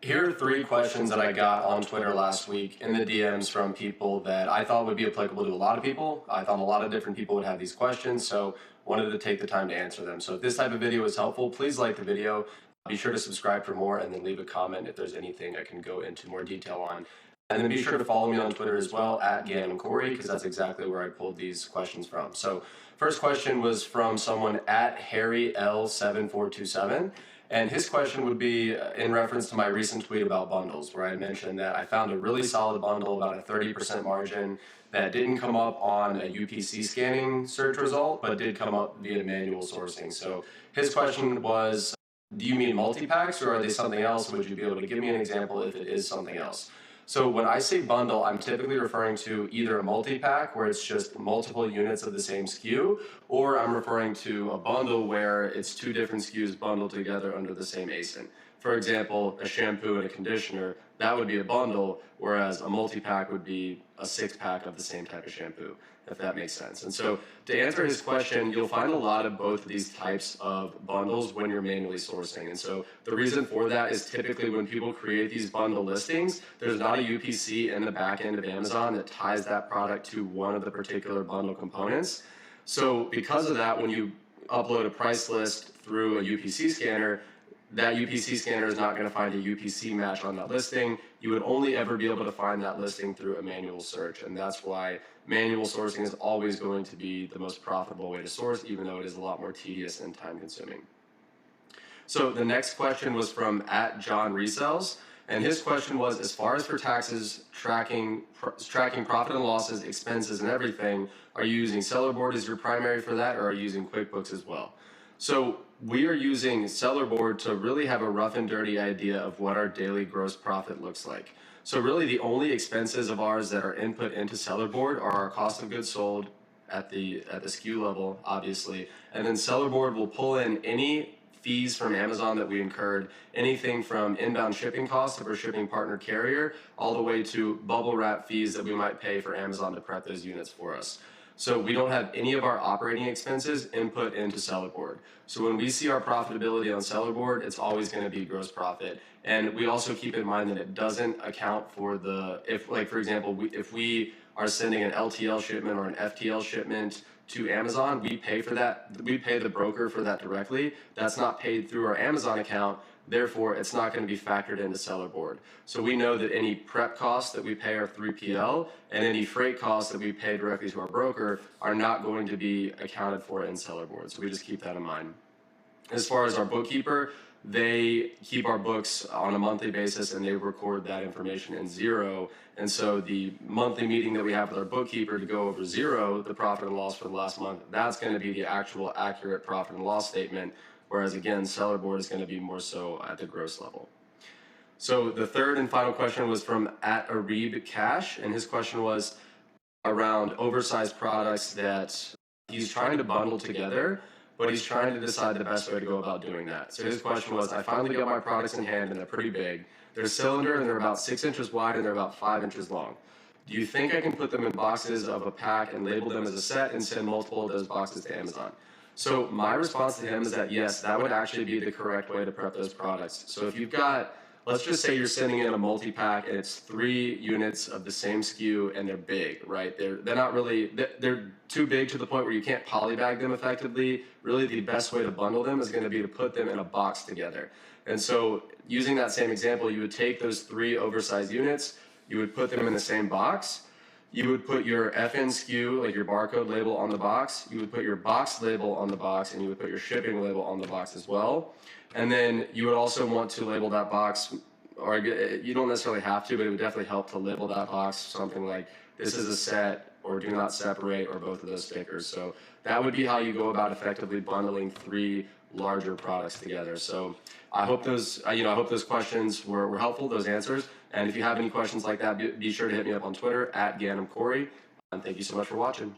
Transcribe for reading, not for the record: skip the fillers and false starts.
Here are three questions that I got on Twitter last week in the DMs from people that I thought would be applicable to a lot of people. I thought a lot of different people would have these questions, so wanted to take the time to answer them. So if this type of video is helpful, please like the video. Be sure to subscribe for more and then leave a comment if there's anything I can go into more detail on. And then be sure to follow me on Twitter as well at Ganim because that's exactly where I pulled these questions from. So first question was from someone at HarryL7427. And his question would be in reference to my recent tweet about bundles, where I mentioned that I found a really solid bundle, about a 30% margin, that didn't come up on a UPC scanning search result, but did come up via manual sourcing. So his question was, do you mean multi-packs or are they something else? Would you be able to give me an example if it is something else? So when I say bundle, I'm typically referring to either a multi-pack where it's just multiple units of the same SKU, or I'm referring to a bundle where it's two different SKUs bundled together under the same ASIN. For example, a shampoo and a conditioner, that would be a bundle, whereas a multi-pack would be a 6-pack of the same type of shampoo, if that makes sense. And so to answer his question, you'll find a lot of both of these types of bundles when you're manually sourcing. And so the reason for that is typically when people create these bundle listings, there's not a UPC in the back end of Amazon that ties that product to one of the particular bundle components. So because of that, when you upload a price list through a UPC scanner, that UPC scanner is not going to find a UPC match on that listing. You would only ever be able to find that listing through a manual search, and that's why manual sourcing is always going to be the most profitable way to source, even though it is a lot more tedious and time consuming. So the next question was from @JohnResells, and his question was, as far as for taxes, tracking profit and losses, expenses, and everything, are you using Sellerboard as your primary for that, or are you using QuickBooks as well? So we are using Sellerboard to really have a rough and dirty idea of what our daily gross profit looks like. So really the only expenses of ours that are input into Sellerboard are our cost of goods sold at the SKU level, obviously. And then Sellerboard will pull in any fees from Amazon that we incurred, anything from inbound shipping costs of our shipping partner carrier, all the way to bubble wrap fees that we might pay for Amazon to prep those units for us. So we don't have any of our operating expenses input into Sellerboard. So when we see our profitability on Sellerboard, it's always going to be gross profit. And we also keep in mind that it doesn't account for for example, if we are sending an LTL shipment or an FTL shipment to Amazon, we pay for that. We pay the broker for that directly. That's not paid through our Amazon account. Therefore, it's not going to be factored into Sellerboard. So we know that any prep costs that we pay our 3PL and any freight costs that we pay directly to our broker are not going to be accounted for in Sellerboard. So we just keep that in mind. As far as our bookkeeper, they keep our books on a monthly basis and they record that information in Xero. And so the monthly meeting that we have with our bookkeeper to go over Xero, the profit and loss for the last month, that's going to be the actual accurate profit and loss statement. Whereas again, Sellerboard is going to be more so at the gross level. So the third and final question was from @AreebCash, and his question was around oversized products that he's trying to bundle together, but he's trying to decide the best way to go about doing that. So his question was, I finally got my products in hand and they're pretty big. They're a cylinder and they're about 6 inches wide and they're about 5 inches long. Do you think I can put them in boxes of a pack and label them as a set and send multiple of those boxes to Amazon? So my response to him is that yes, that would actually be the correct way to prep those products. So if you've got, let's just say you're sending in a multi-pack and it's 3 units of the same SKU and they're big, right? They're not really, they're too big to the point where you can't polybag them effectively. Really the best way to bundle them is going to be to put them in a box together. And so using that same example, you would take those 3 oversized units, you would put them in the same box. You would put your FN SKU, like your barcode label on the box. You would put your box label on the box and you would put your shipping label on the box as well. And then you would also want to label that box, or you don't necessarily have to, but it would definitely help to label that box something like this is a set or do not separate or both of those stickers. So that would be how you go about effectively bundling 3 larger products together. So I hope those, I hope those questions were helpful, those answers. And if you have any questions like that, be sure to hit me up on Twitter @GanimCorey. And thank you so much for watching.